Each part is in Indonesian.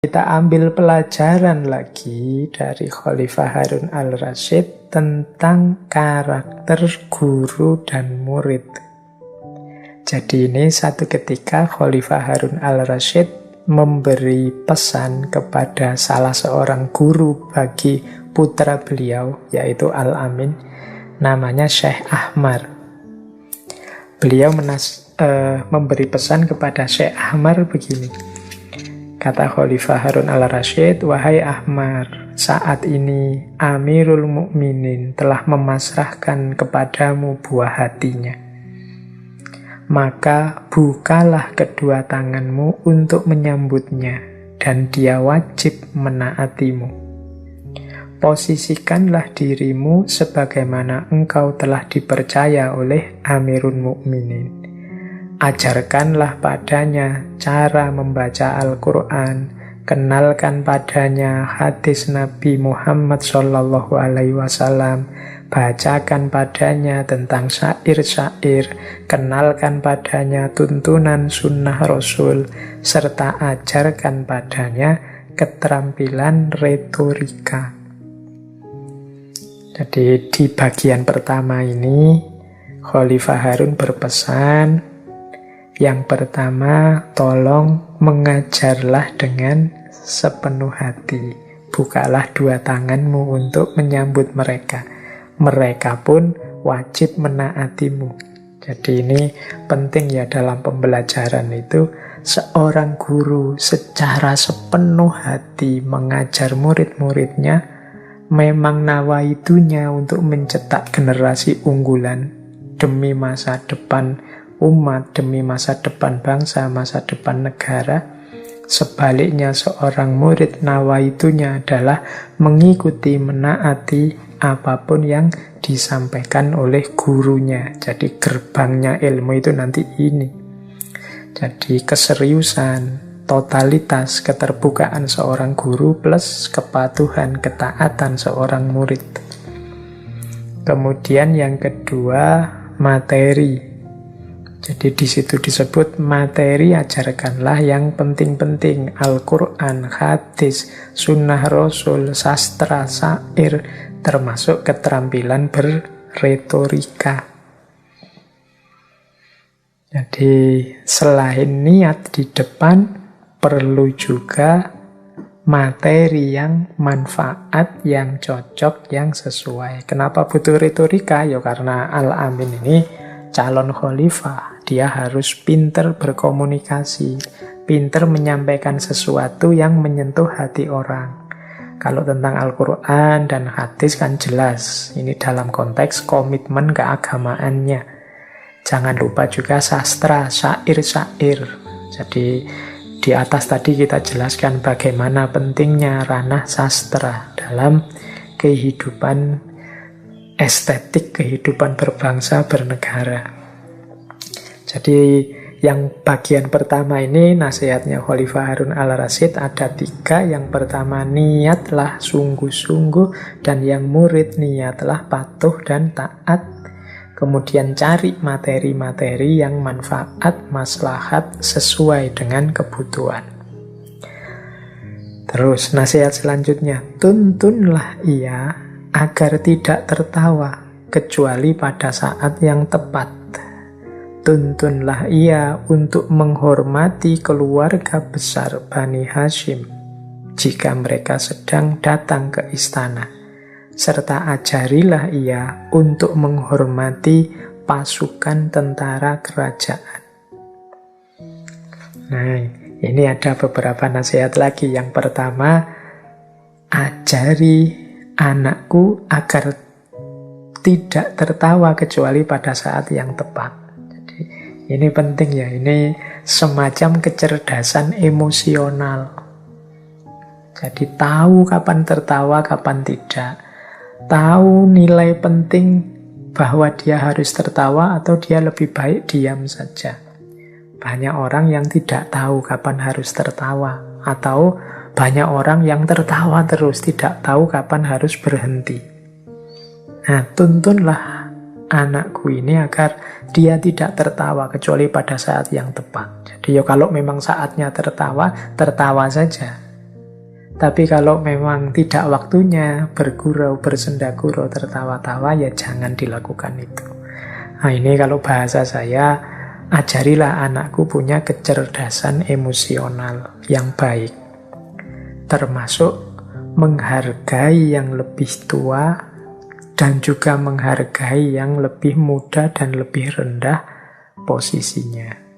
Kita ambil pelajaran lagi dari Khalifah Harun al-Rasyid tentang karakter guru dan murid. Jadi ini satu ketika Khalifah Harun al-Rasyid memberi pesan kepada salah seorang guru bagi putra beliau, yaitu Al-Amin, namanya Syekh Ahmar. Beliau memberi pesan kepada Syekh Ahmar begini. Kata Khalifah Harun al-Rasyid, "Wahai Ahmar, saat ini Amirul Mukminin telah memasrahkan kepadamu buah hatinya. Maka bukalah kedua tanganmu untuk menyambutnya, dan dia wajib menaatimu. Posisikanlah dirimu sebagaimana engkau telah dipercaya oleh Amirul Mukminin. Ajarkanlah padanya cara membaca Al-Quran, kenalkan padanya hadis Nabi Muhammad SAW, bacakan padanya tentang syair-syair, kenalkan padanya tuntunan sunnah Rasul, serta ajarkan padanya keterampilan retorika." Jadi di bagian pertama ini Khalifah Harun berpesan, yang pertama, tolong mengajarlah dengan sepenuh hati. Bukalah dua tanganmu untuk menyambut mereka. Mereka pun wajib menaatimu. Jadi ini penting ya dalam pembelajaran itu. Seorang guru secara sepenuh hati mengajar murid-muridnya, memang nawaitunya untuk mencetak generasi unggulan demi masa depan umat, demi masa depan bangsa, masa depan negara. Sebaliknya seorang murid nawaitunya adalah mengikuti, menaati apapun yang disampaikan oleh gurunya. Jadi gerbangnya ilmu itu nanti ini. Jadi keseriusan, totalitas, keterbukaan seorang guru plus kepatuhan, ketaatan seorang murid. Kemudian yang kedua, materi. Jadi di situ disebut materi, ajarkanlah yang penting-penting, Al-Quran, hadis, sunnah Rasul, sastra, syair, termasuk keterampilan berretorika. Jadi selain niat di depan, perlu juga materi yang manfaat, yang cocok, yang sesuai. Kenapa butuh retorika? Ya karena Al-Amin ini calon khalifah, dia harus pinter berkomunikasi, pinter menyampaikan sesuatu yang menyentuh hati orang. Kalau tentang Al-Quran dan hadis kan jelas, ini dalam konteks komitmen keagamaannya. Jangan lupa juga sastra, syair-syair. Jadi di atas tadi kita jelaskan bagaimana pentingnya ranah sastra dalam kehidupan estetik, kehidupan berbangsa, bernegara. Jadi yang bagian pertama ini nasihatnya Khalifah Harun al-Rasyid ada 3. Yang pertama, niatlah sungguh-sungguh, dan yang murid niatlah patuh dan taat. Kemudian cari materi-materi yang manfaat, maslahat, sesuai dengan kebutuhan. Terus nasihat selanjutnya, tuntunlah ia agar tidak tertawa kecuali pada saat yang tepat. Tuntunlah ia untuk menghormati keluarga besar Bani Hashim jika mereka sedang datang ke istana, serta ajarilah ia untuk menghormati pasukan tentara kerajaan. Nah, ini ada beberapa nasihat lagi. Yang pertama, ajari anakku agar tidak tertawa kecuali pada saat yang tepat. Jadi ini penting ya, ini semacam kecerdasan emosional. Jadi tahu kapan tertawa, kapan tidak. Tahu nilai penting bahwa dia harus tertawa atau dia lebih baik diam saja. Banyak orang yang tidak tahu kapan harus tertawa, atau banyak orang yang tertawa terus, tidak tahu kapan harus berhenti. Nah, tuntunlah anakku ini agar dia tidak tertawa kecuali pada saat yang tepat. Jadi ya kalau memang saatnya tertawa, tertawa saja. Tapi kalau memang tidak waktunya bergurau, bersenda-gurau, tertawa-tawa, ya jangan dilakukan itu. Nah ini kalau bahasa saya, ajarilah anakku punya kecerdasan emosional yang baik. Termasuk menghargai yang lebih tua dan juga menghargai yang lebih muda dan lebih rendah posisinya.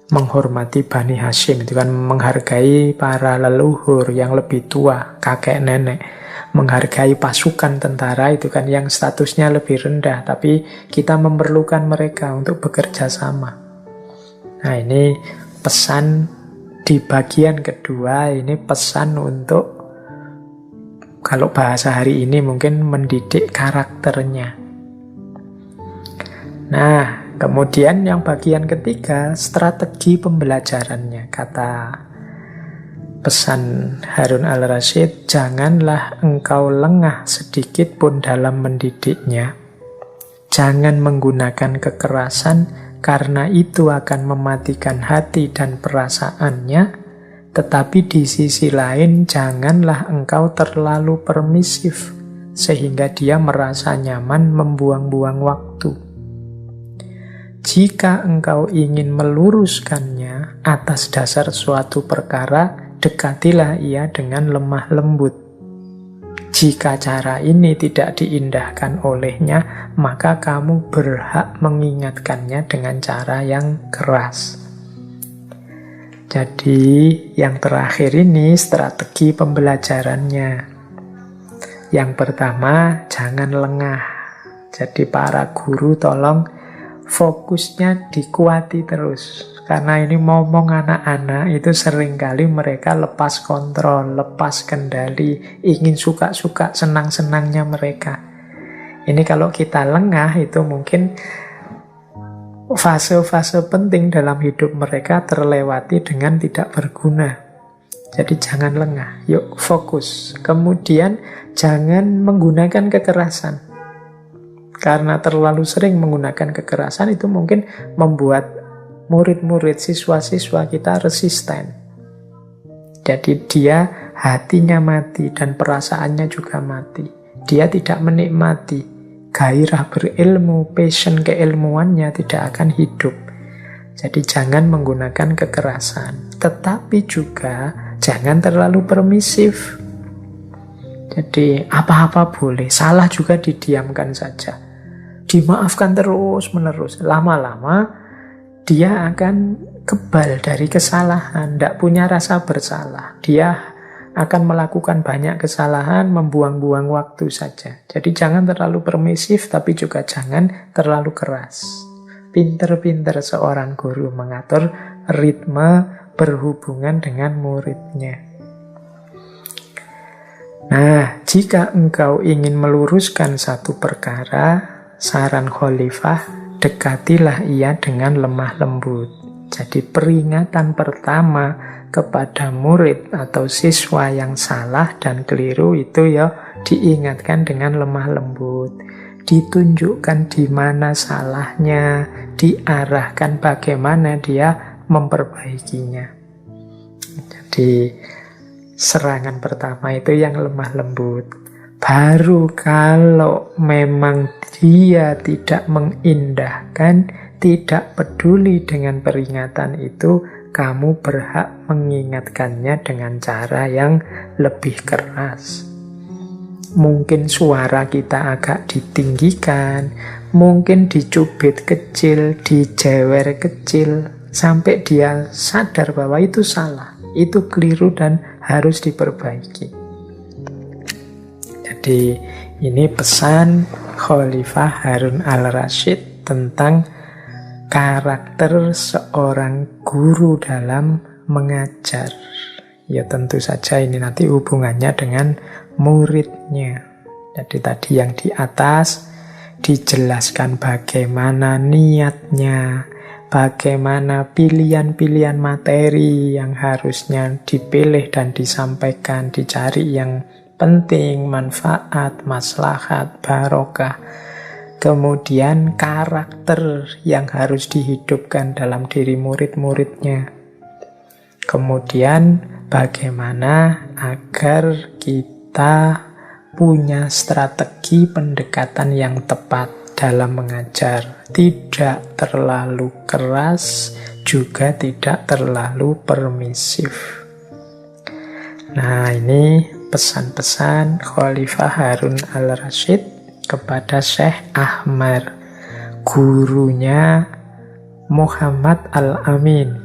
Menghormati Bani Hashim itu kan menghargai para leluhur yang lebih tua, kakek nenek. Menghargai pasukan tentara itu kan yang statusnya lebih rendah, tapi kita memerlukan mereka untuk bekerja sama. Nah ini pesan di bagian kedua, ini pesan untuk, kalau bahasa hari ini mungkin mendidik karakternya. Nah, kemudian yang bagian ketiga, strategi pembelajarannya. Kata pesan Harun al-Rasyid, janganlah engkau lengah sedikit pun dalam mendidiknya. Jangan menggunakan kekerasan, karena itu akan mematikan hati dan perasaannya. Tetapi di sisi lain, janganlah engkau terlalu permisif, sehingga dia merasa nyaman membuang-buang waktu. Jika engkau ingin meluruskannya atas dasar suatu perkara, dekatilah ia dengan lemah lembut. Jika cara ini tidak diindahkan olehnya, maka kamu berhak mengingatkannya dengan cara yang keras. Jadi yang terakhir ini strategi pembelajarannya. Yang pertama, jangan lengah. Jadi para guru tolong fokusnya dikuati terus. Karena ini ngomong anak-anak itu seringkali mereka lepas kontrol, lepas kendali, ingin suka-suka, senang-senangnya mereka. Ini kalau kita lengah itu mungkin fase-fase penting dalam hidup mereka terlewati dengan tidak berguna. Jadi jangan lengah, yuk fokus. Kemudian jangan menggunakan kekerasan. Karena terlalu sering menggunakan kekerasan itu mungkin membuat murid-murid, siswa-siswa kita resisten. Jadi dia hatinya mati dan perasaannya juga mati. Dia tidak menikmati gairah berilmu, passion keilmuannya tidak akan hidup. Jadi jangan menggunakan kekerasan. Tetapi juga jangan terlalu permisif. Jadi apa-apa boleh, salah juga didiamkan saja. Dimaafkan terus-menerus. Lama-lama dia akan kebal dari kesalahan, tidak punya rasa bersalah. Dia akan melakukan banyak kesalahan, membuang-buang waktu saja. Jadi jangan terlalu permisif, tapi juga jangan terlalu keras. Pinter-pinter seorang guru mengatur ritme berhubungan dengan muridnya. Nah, jika engkau ingin meluruskan satu perkara, saran khalifah, dekatilah ia dengan lemah lembut. Jadi peringatan pertama kepada murid atau siswa yang salah dan keliru itu ya diingatkan dengan lemah lembut. Ditunjukkan di mana salahnya, diarahkan bagaimana dia memperbaikinya. Jadi serangan pertama itu yang lemah lembut. Baru kalau memang dia tidak mengindahkan, tidak peduli dengan peringatan itu, kamu berhak mengingatkannya dengan cara yang lebih keras. Mungkin suara kita agak ditinggikan, mungkin dicubit kecil, dijewer kecil, sampai dia sadar bahwa itu salah, itu keliru dan harus diperbaiki. Jadi ini pesan Khalifah Harun al-Rasyid tentang karakter seorang guru dalam mengajar. Ya tentu saja ini nanti hubungannya dengan muridnya. Jadi tadi yang di atas dijelaskan bagaimana niatnya, bagaimana pilihan-pilihan materi yang harusnya dipilih dan disampaikan, dicari yang penting, manfaat, maslahat, barokah. Kemudian karakter yang harus dihidupkan dalam diri murid-muridnya. Kemudian bagaimana agar kita punya strategi pendekatan yang tepat dalam mengajar. Tidak terlalu keras, juga tidak terlalu permisif. Nah, ini pesan-pesan Khalifah Harun al-Rasyid kepada Syekh Ahmad, gurunya Muhammad al-Amin.